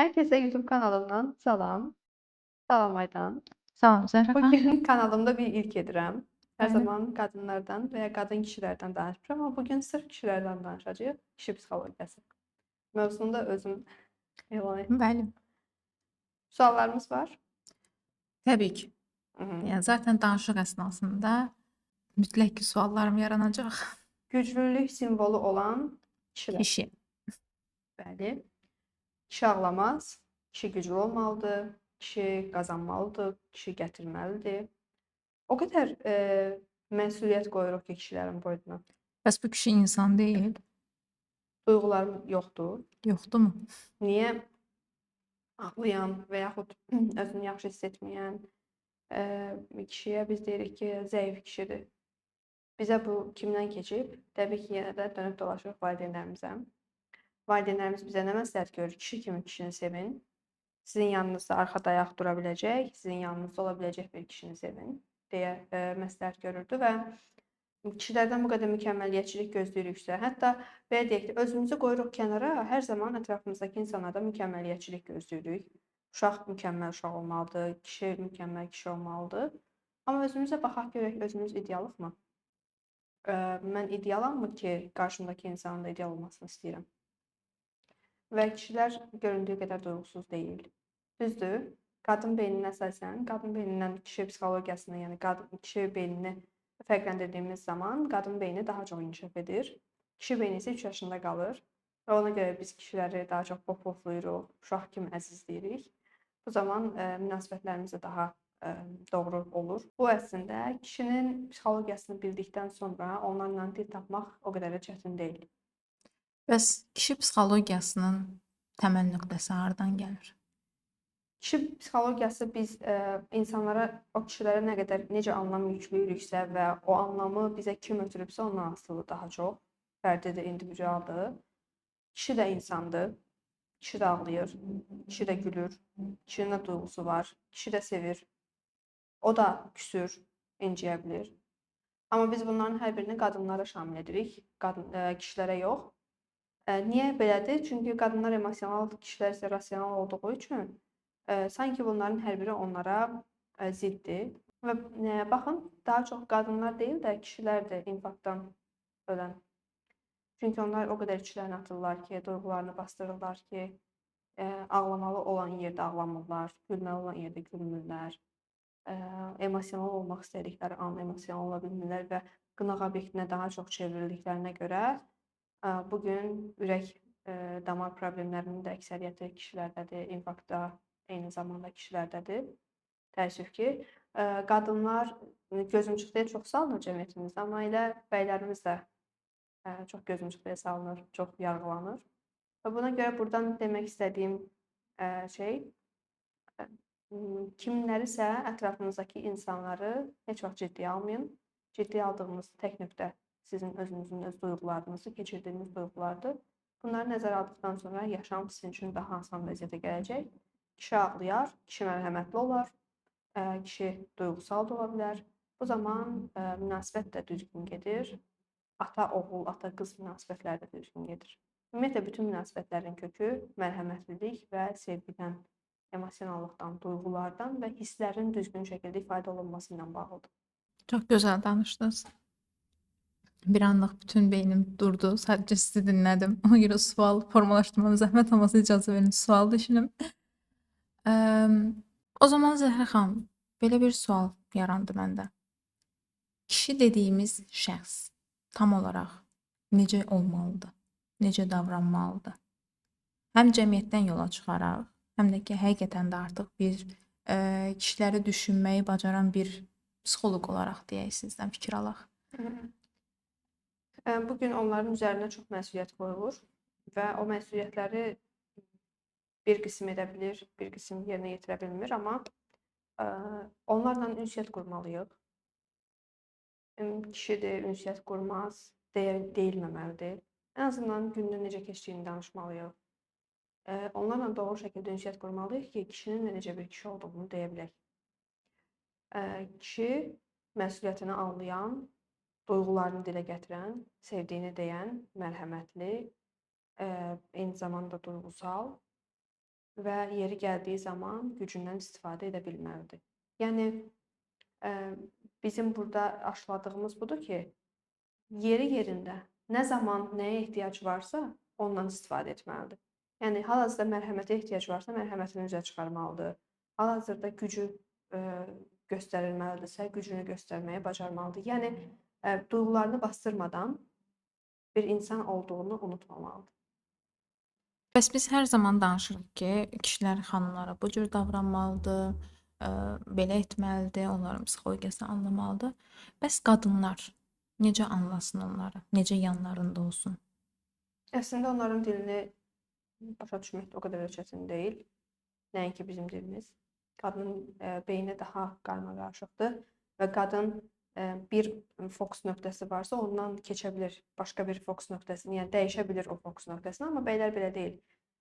Herkese YouTube kanalımdan salam. Salam Aydan. Salam Zəhra xanım. Bugün kanalımda bir ilk edirəm. Hər Bəli. zaman qadınlardan və ya qadın kişilərdən danışıram, amma bugün sırf kişilərdən danışacağıq. Kişi psixologiyası. Mövzunu da özüm elan etdim. Bəli. Suallarımız var. Təbii ki. Mhm. Yəni zaten danışıq əsnasında mütləq ki suallarım yaranacaq. Güclülük simvolu olan kişilər. Kişi. Bəli. Kişi ağlamaz, kişi güclü olmalıdır, kişi qazanmalıdır, kişi gətirməlidir. O qədər məsuliyyət qoyuruq ki, kişilərin boynuna. Bəs bu kişi insan deyil. Duyğularım yoxdur. Yoxdurmu? Niyə ağlayan və yaxud özünü yaxşı hiss etməyən kişiyə biz deyirik ki, zəif kişidir. Bizə bu kimdən keçib? Təbii ki, yenə də dönüb dolaşırıq valideynlərimizə. Valideynlərimiz bizə nə məsləhət görür? Kişi kimi kişini sevin. Sizin yanınızda arxada ayaq dura biləcək, sizin yanınızda ola biləcək bir kişini sevin deyə məsləhət görürdü və kişilərdən bu qədər mükəmməliyyətçilik gözləyiriksə, hətta belə deyək ki, özümüzü qoyuruq kənara, hər zaman ətrafımızdakı insanlardan mükəmməliyyətçilik gözləyirik. Uşaq mükəmməl uşaq olmalıdır, kişi mükəmməl kişi olmalıdır. Amma özümüzə baxaq görək, özümüz idealıqmı? Mən ideallammı ki, qarşımdakı insanın da ideal olmasını istəyirəm? Və kişilər göründüyü qədər duyğusuz deyil. Düzdür, qadın beyninin əsasən, qadın beynindən kişi psixologiyasını, yəni kişi beynini fərqləndirdiyimiz zaman qadın beyni daha çox inkişaf edir. Kişi beyni isə 3 yaşında qalır və ona görə biz kişiləri daha çox poflayırıq, uşaq kimi əzizləyirik. Bu zaman münasibətlərimiz də daha doğru olur. Bu əslində kişinin psixologiyasını bildikdən sonra onlarla dil tapmaq o qədər də çətin deyil. Bəs kişi psixologiyasının təməl nöqtəsi hardan gəlir? Kişi psixologiyası biz insanlara, o kişilərə nə qədər necə anlam yükləyiriksə və o anlamı bizə kim ötürübsə ondan asılıdır daha çox. Fərdidir, individualdır. Kişi də insandır. Kişi də ağlayır, kişi də gülür, kişinin də duyğusu var, kişi də sevir. O da küsür, inciyə bilir. Amma biz bunların hər birini qadınlara şamil edirik, kişilərə yox. Niyə belədir? Çünki qadınlar emosional, kişilər isə rasional olduğu üçün sanki bunların hər biri onlara ziddir. Və baxın, daha çox qadınlar deyil də kişilərdir infarktdan ölən. Çünki onlar o qədər içlərini atırlar ki, duyğularını bastırırlar ki, ağlamalı olan yerdə ağlamırlar, gülməli olan yerdə gülmürlər. Emosional olmaq istədikləri an emosional ola bilmirlər və qınaq obyektinə daha çox çevrildiklərinə görə bugün ürək damar problemlərinin də əksəriyyəti kişilərdədir, infarktda eyni zamanda kişilərdədir. Təəssüf ki, qadınlar gözümçıxdıya çox salınır cəmiyyətimizdə, amma elə bəylərimiz də çox gözümçıxdıya salınır, çox yarğılanır. Və buna görə buradan demək istədiyim şey, kimlərisə ətrafınızdakı insanları heç vaxt ciddiyə almayın. Ciddiyə aldığınız tək nöqtə sizin özünüzün öz duyğularınızı, keçirdiyiniz duyğulardır. Bunları nəzərə aldıqdan sonra yaşam sizin üçün daha asan vəziyyətə gələcək. Kişi ağlayar, kişi mərhəmətli olar, kişi duyğusal da ola bilər. Bu zaman münasibət də düzgün gedir. Ata-oğul, ata-qız münasibətləri də düzgün gedir. Ümumiyyətlə, bütün münasibətlərin kökü mərhəmətlilik və sevgidən, emosionallıqdan, duyğulardan və hisslərin düzgün şəkildə ifadə olunması ilə bağlıdır. Çox gözəl danışdınız. Bir anlıq bütün beynim durdu. Sadəcə sizi dinlədim. Ona görə sual formalaşdırmama zəhmət olmasa icazə verin, sual düşünüm. O zaman Zəhra xanım, belə bir sual yarandı məndə. Kişi dediyimiz şəxs tam olaraq necə olmalıdır? Necə davranmalıdır? Həm cəmiyyətdən yola çıxaraq, həm də ki, həqiqətən də artıq bir kişiləri düşünməyi bacaran bir psixoloq olaraq deyək, sizdən fikir alaq. Bugün onların üzərinə çox məsuliyyət qoyulur və o məsuliyyətləri bir qism edə bilir, bir qism yerinə yetirə bilmir, amma onlarla ünsiyyət qurmalıyıq. Kişidir, ünsiyyət qurmaz, deyilməməlidir. Ən azından günün necə keçdiyini danışmalıyıq. Onlarla doğru şəkildə ünsiyyət qurmalıyıq ki, kişinin də necə bir kişi olduğunu deyə bilək. Kişi məsuliyyətini anlayan, duyğularını dilə gətirən, sevdiyini deyən, mərhəmətli, eyni zamanda duyğusal və yeri gəldiyi zaman gücündən istifadə edə bilməlidir. Yəni bizim burada aşıladığımız budur ki, yeri yerində nə zaman nəyə ehtiyac varsa, ondan istifadə etməlidir. Yəni hal-hazırda mərhəmətə ehtiyac varsa, mərhəmətini üzə çıxarmalıdır. Hal-hazırda gücü göstərilməlidirsə, gücünü göstərməyi bacarmalıdır. Yəni duyğularını bastırmadan bir insan olduğunu unutmamalıdır. Bəs biz hər zaman danışırıq ki, kişilər xanımlara bu cür davranmalıdır, belə etməlidir, onların psixologiyasını anlamalıdır. Bəs qadınlar necə anlasın onları? Necə yanlarında olsun? Əslində onların dilini başa düşmək o qədər də çətin deyil. Nəinki bizim dilimiz. Qadının beyni daha qarmaqarışıqdır və qadın bir fokus nöqtəsi varsa, ondan keçə bilir başqa bir fokus nöqtəsini, yəni dəyişə bilir o fokus nöqtəsini, amma bəylər belə deyil.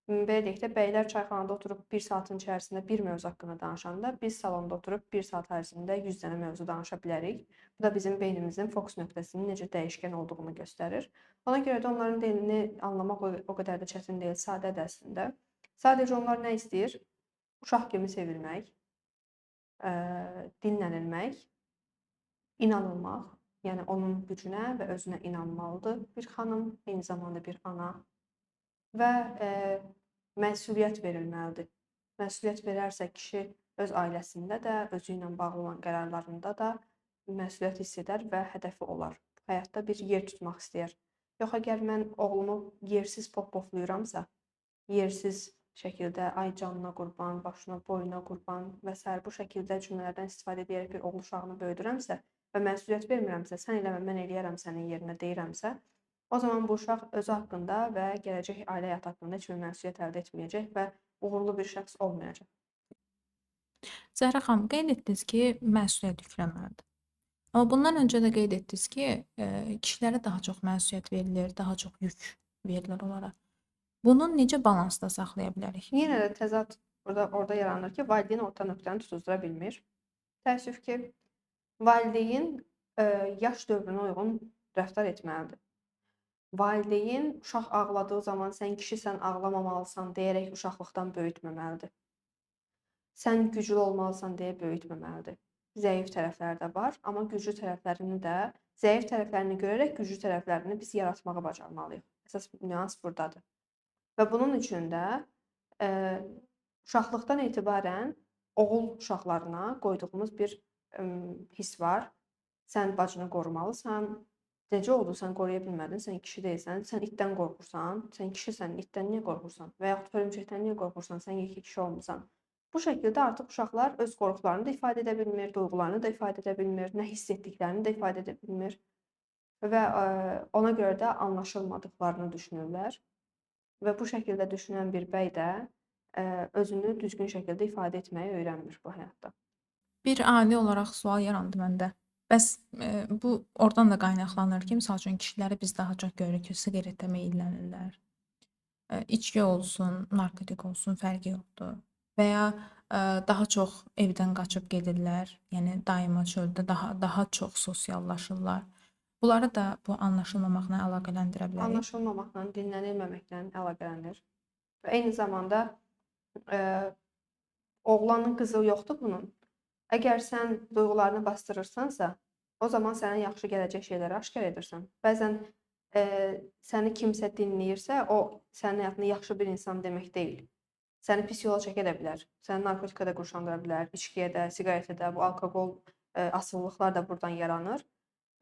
Belə deyək də, bəylər çayxanada oturub 1 saatın içərisində bir mövzu haqqında danışanda, biz salonda oturub 1 saat ərzində 100 dənə mövzu danışa bilərik. Bu da bizim beynimizin fokus nöqtəsinin necə dəyişkən olduğunu göstərir. Ona görə də onların dilini anlamaq o qədər də çətin deyil, sadədir əslində. Sadəcə onlar nə istəyir? Uşaq kimi sevilmək, dinlənilmək, inanılmaq, yəni onun gücünə və özünə inanmalıdır bir xanım, eyni zamanda bir ana və məsuliyyət verilməlidir. Məsuliyyət verərsə kişi öz ailəsində də, özü ilə bağlı olan qərarlarında da məsuliyyət hiss edər və hədəfi olar. Həyatda bir yer tutmaq istəyər. Yox, əgər mən oğlumu yersiz poflayıramsa, yersiz şəkildə ay canına qurban, başına, boyuna qurban və s. bu şəkildə cümlələrdən istifadə edərək bir oğul uşağını böyüdürəmsə və məsuliyyət vermirəmsə, sən eləmə, mən eləyərəm sənin yerinə deyirəmsə, o zaman bu uşaq özü haqqında və gələcək ailə həyatı haqqında heç bir məsuliyyət əldə etməyəcək və uğurlu bir şəxs olmayacaq. Zəhra xanım, qeyd etdiniz ki, məsuliyyət yükləməlidir. Amma bundan öncə də qeyd etdiniz ki, kişilərə daha çox məsuliyyət verilir, daha çox yük verilir onlara. Bunu necə balansda saxlaya bilərik? Yenə də təzad orada yaranır ki, valideyn orta nöqtəni tutuzdura bilmir. Təəssüf ki, valideyn yaş dövrünə uyğun rəftar etməlidir. Valideyn uşaq ağladığı zaman sən kişisən, ağlamamalısan deyərək uşaqlıqdan böyütməməlidir. Sən güclü olmalısan deyə böyütməməlidir. Zəif tərəfləri də var, amma güclü tərəflərini də, zəif tərəflərini görərək güclü tərəflərini biz yaratmağı bacarmalıyıq. Əsas nüans burdadır. Və bunun üçün də uşaqlıqdan etibarən oğul uşaqlarına qoyduğumuz bir his var. Sən bacını qorumalısan. Necə oldu, sən qoruya bilmədin, sən kişi deyilsən, sən itdən qorxursan, sən kişisən, itdən niyə qorxursan? Və yaxud hörümçəkdən niyə qorxursan, sən yekə kişi olmusan? Bu şəkildə artıq uşaqlar öz qorxularını da ifadə edə bilmir, duyğularını da ifadə edə bilmir, nə hiss etdiklərini də ifadə edə bilmir və ona görə də anlaşılmadıqlarını düşünürlər. Və bu şəkildə düşünən bir bəy də özünü düzgün şəkildə ifadə etməyi öyrənmir bu həyatda. Bir ailə olaraq sual yarandı məndə. Bəs bu oradan da qaynaqlanır ki, misal üçün kişiləri biz daha çox görürük ki, siqaretə meylənirlər. İçki olsun, narkotik olsun, fərqi yoxdur. Və ya daha çox evdən qaçıb gedirlər. Yəni daima çöldə daha çox sosiallaşırlar. Bunları da bu anlaşılmamaqla əlaqələndirə bilərik. Anlaşılmamaqla, dinlənilməməklə əlaqələnir. Və eyni zamanda oğlanın qızı yoxdur bunun. Əgər sən duyğularını bastırırsansa, o zaman sənə yaxşı gələcək şeyləri aşkar edirsən. Bəzən səni kimsə dinləyirsə, o sənin həyatında yaxşı bir insan demək deyil. Səni pis yola çəkə də bilər. Səni narkotika da qurşandıra bilər, içkiyə də, siqaretə də, bu alkoqol asılılıqlar da buradan yaranır.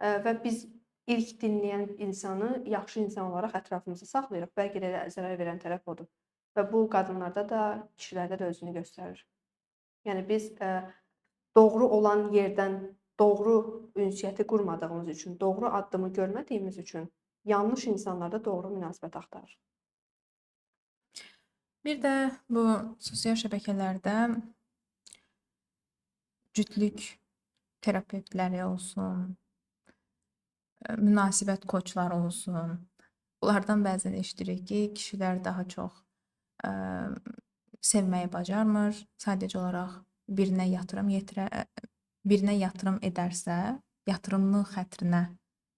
Və biz ilk dinləyən insanı yaxşı insan olaraq ətrafımızda saxlayırıq. Bəlkə də zərər verən tərəf odur. Və bu qadınlarda da, kişilərdə də özünü göstərir. Yəni biz doğru olan yerdən doğru ünsiyyəti qurmadığımız üçün, doğru addımı görmədiyimiz üçün yanlış insanlarda doğru münasibət axtarırıq. Bir də bu sosial şəbəkələrdə cütlük terapeutləri olsun, münasibət koçları olsun. Bunlardan bəzən eşidirik ki, kişilər daha çox sevməyi bacarmır. Sadəcə olaraq birinə yatırım edərsə, yatırımının xətrinə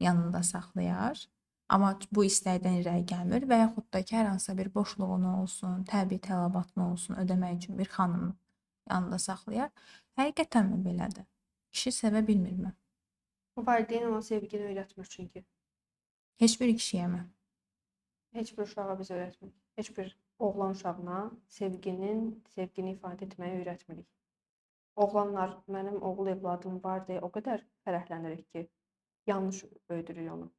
yanında saxlayar. amma bu istəkdən irəli gəlmir və yaxud da ki, hər hansısa bir boşluğunu olsun, təbii tələbatını olsun ödəmək üçün bir xanımı yanında saxlayar. Həqiqətənmi belədir? Kişi sevə bilmirmi? Valideyn ona sevgini öyrətmir çünki. Heç bir kişiyəmi? Heç bir uşağa biz öyrətmirik. Heç bir oğlan uşağına sevgini ifadə etməyi öyrətmirik. Oğlanlar, mənim oğul evladım var deyə o qədər fərəhlənirik ki, yanlış böyüdürük onu.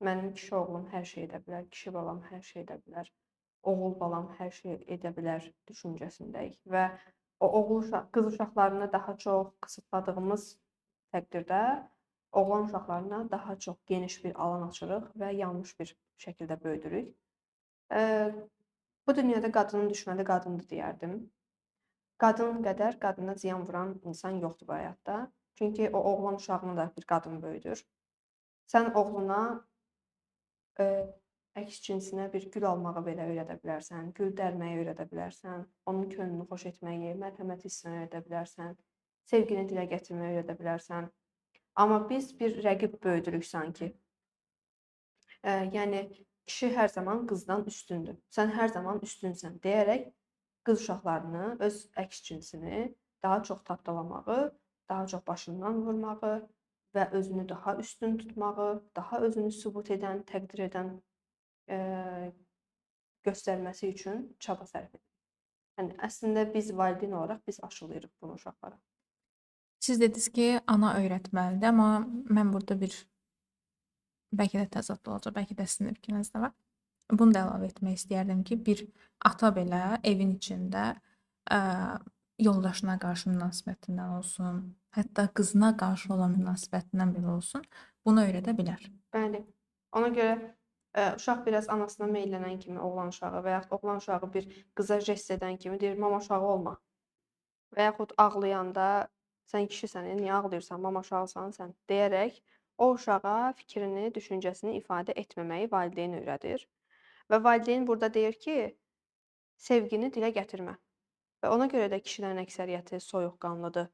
Mənim kişi oğlum hər şey edə bilər, kişi balam hər şey edə bilər, oğul balam hər şey edə bilər düşüncəsindəyik və qız uşaqlarını daha çox qısıtladığımız təqdirdə oğlan uşaqlarına daha çox geniş bir alan açırıq və yanlış bir şəkildə böyüdürük. Bu dünyada qadının düşməni qadındır deyərdim. Qadın qədər qadına ziyan vuran insan yoxdur bu həyatda. Çünki o oğlan uşağını da bir qadın böyüdür. Sən oğluna əks cinsinə bir gül almağı belə öyrədə bilərsən, gül dərməyi öyrədə bilərsən, onun könlünü xoş etməyi, mərhəmət hissini öyrədə bilərsən, sevgini dilə gətirməyi öyrədə bilərsən. Amma biz bir rəqib böyüdürük sanki. Yəni kişi hər zaman qızdan üstündür. Sən hər zaman üstünsən deyərək qız uşaqlarını, öz əks cinsini daha çox tapdalamağı, daha çox başından vurmağı və özünü daha üstün tutmağı, daha özünü sübut edən, təqdir edən göstərməsi üçün çaba sərf edir. Yəni əslində biz valideyn olaraq biz aşılayırıq bunu uşaqlara. Siz dediniz ki, ana öyrətməlidir, amma mən burada bəlkə də təzad olacaq, bəlkə də sizin fikriniz də var. Bunu da əlavə etmək istəyərdim ki, bir ata belə evin içində yoldaşına qarşı münasibətindən olsun, hətta qızına qarşı olan münasibətindən belə olsun, bunu öyrədə bilər. Bəli. Ona görə uşaq biraz anasına meylənən kimi oğlan uşağı və yaxud oğlan uşağı bir qıza jest edən kimi deyir, mama uşağı olma. Və yaxud ağlayanda sən kişisən, niyə ağlayırsan, mama uşağısan sən deyərək o uşağa fikrini, düşüncəsini ifadə etməməyi valideyn öyrədir. Və valideyn burada deyir ki, sevgini dilə gətirmə. Və ona görə də kişilərin əksəriyyəti soyuqqanlıdır,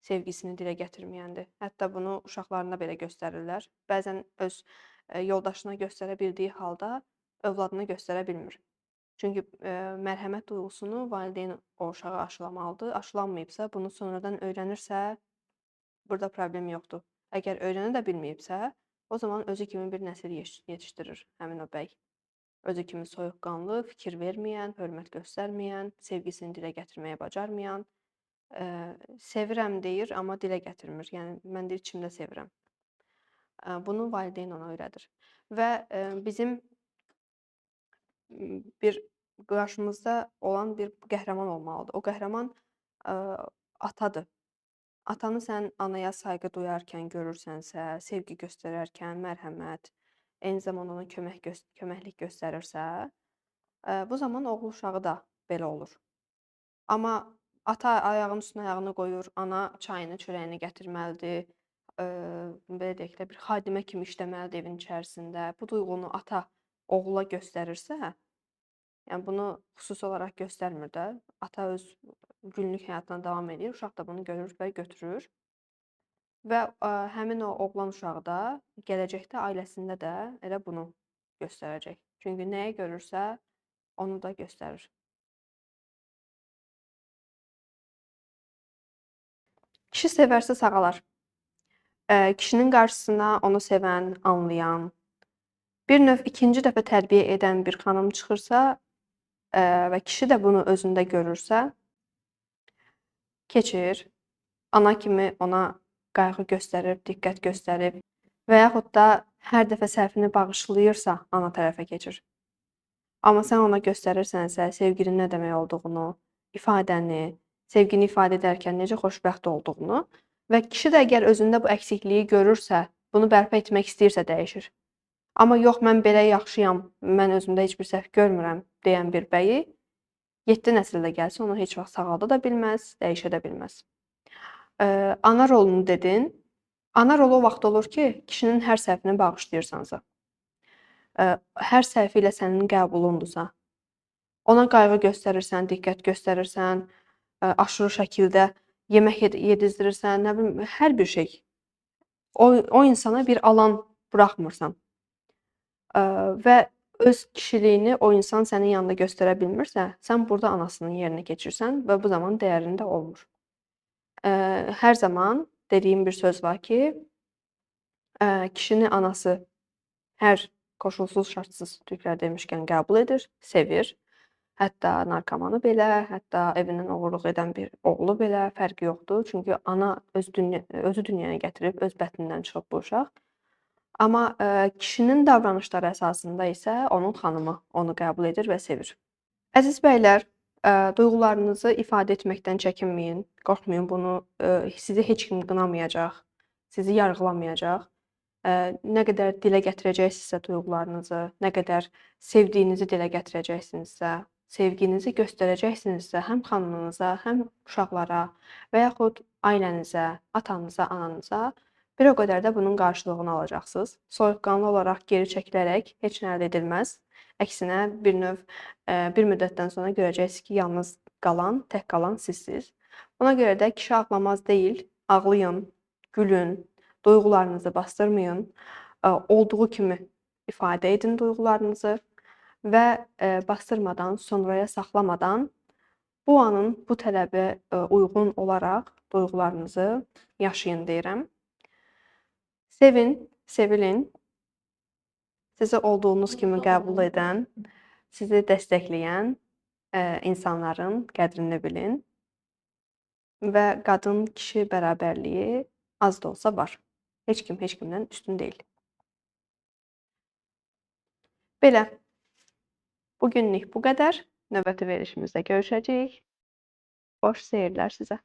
sevgisini dilə gətirməyəndir. Hətta bunu uşaqlarına belə göstərirlər. Bəzən öz yoldaşına göstərə bildiyi halda övladına göstərə bilmir. Çünki mərhəmət duyğusunu valideyn o uşağa aşılamalıdır. Aşılanmayıbsa, bunu sonradan öyrənirsə, burada problem yoxdur. Əgər öyrənə də bilməyibsə, o zaman özü kimi bir nəsil yetişdirir həmin o bəy. Özü kimi soyuqqanlı, fikir verməyən, hörmət göstərməyən, sevgisini dilə gətirməyə bacarmayan, sevirəm deyir, amma dilə gətirmir. Yəni mən də içimdə sevirəm. Bunu valideyn ona öyrədir. Və bizim bir qarşımızda olan bir qəhrəman olmalıdır. O qəhrəman atadır. Atanı sən anaya sayğı duyarkən görürsənsə, sevgi göstərərkən, mərhəmət, eyni zamanda ona köməklik göstərirsə, bu zaman oğul uşağı da belə olur. Amma ata ayağının üstünə ayağını qoyur, ana çayını, çörəyini gətirməlidir, belə deyək də, bir xadimə kimi işləməlidir evin içərisində. Bu duyğunu ata oğula göstərirsə, yəni bunu xüsusi olaraq göstərmir də, ata öz günlük həyatına davam edir, uşaq da bunu görür və götürür. Və həmin o oğlan uşağı da gələcəkdə ailəsində də elə bunu göstərəcək. Çünki nəyi görürsə, onu da göstərir. Kişi sevərsə sağalar. Kişinin qarşısına onu sevən, anlayan, bir növ ikinci dəfə tərbiyə edən bir xanım çıxırsa və kişi də bunu özündə görürsə, keçir, ana kimi ona qayğı göstərib, diqqət göstərib və yaxud da hər dəfə səhvini bağışlayırsa, ana tərəfə keçir. Amma sən ona göstərirsənsə, sevginin nə demək olduğunu, ifadəni, sevgini ifadə edərkən necə xoşbəxt olduğunu və kişi də əgər özündə bu əksikliyi görürsə, bunu bərpa etmək istəyirsə dəyişir. Amma yox, mən belə yaxşıyam, mən özümdə heç bir səhv görmürəm deyən bir bəyi 7 nəsildə gəlsə, onu heç vaxt sağalda da bilməz, dəyişə də bilməz. Ana rolunu dedin. Ana rolu o vaxt olur ki, kişinin hər səhvini bağışlayırsansa, hər səhvi ilə sənin qəbulundursa, ona qayğı göstərirsən, diqqət göstərirsən, aşırı şəkildə yemək yedizdirirsən, nə bilim, hər bir şey. O insana bir alan buraxmırsan. Və öz kişiliyini o insan sənin yanında göstərə bilmirsə, sən burada anasının yerinə keçirsən və bu zaman dəyərin də olmur. Hər zaman dediyim bir söz var ki, kişini anası hər koşulsuz, şartsız türklər demişkən qəbul edir, sevir. Hətta narkomanı belə, hətta evindən oğurluq edən bir oğlu belə fərqi yoxdur. Çünki ana özü dünyaya gətirib, öz bətnindən çıxıb bu uşaq. Amma kişinin davranışları əsasında isə onun xanımı onu qəbul edir və sevir. Əziz bəylər, duyğularınızı ifadə etməkdən çəkinməyin. Qorxmayın, bunu sizi heç kim qınamayacaq, sizi yargılamayacaq. Nə qədər dilə gətirəcəksinizsə duyğularınızı, nə qədər sevdiyinizi dilə gətirəcəksinizsə, sevginizi göstərəcəksinizsə həm xanımınıza, həm uşaqlara və yaxud ailənizə, atanıza, ananıza, bir o qədər də bunun qarşılığını alacaqsınız. Soyuqqanlı olaraq geri çəkilərək heç nə əldə edilməz. Əksinə bir müddətdən sonra görəcəksiniz ki, yalnız qalan, tək qalan sizsiniz. Ona görə də kişi ağlamaz deyil, ağlayın, gülün, duyğularınızı bastırmayın. Olduğu kimi ifadə edin duyğularınızı və bastırmadan, sonraya saxlamadan bu anın bu tələbə uyğun olaraq duyğularınızı yaşayın deyirəm. Sevin, sevilin. Sizi olduğunuz kimi qəbul edən, sizi dəstəkləyən insanların qədrini bilin və qadın-kişi bərabərliyi az da olsa var. Heç kim heç kimdən üstün deyil. Belə, bugünlük bu qədər. Növbəti verilişimizdə görüşəcəyik. Xoş seyirlər sizə.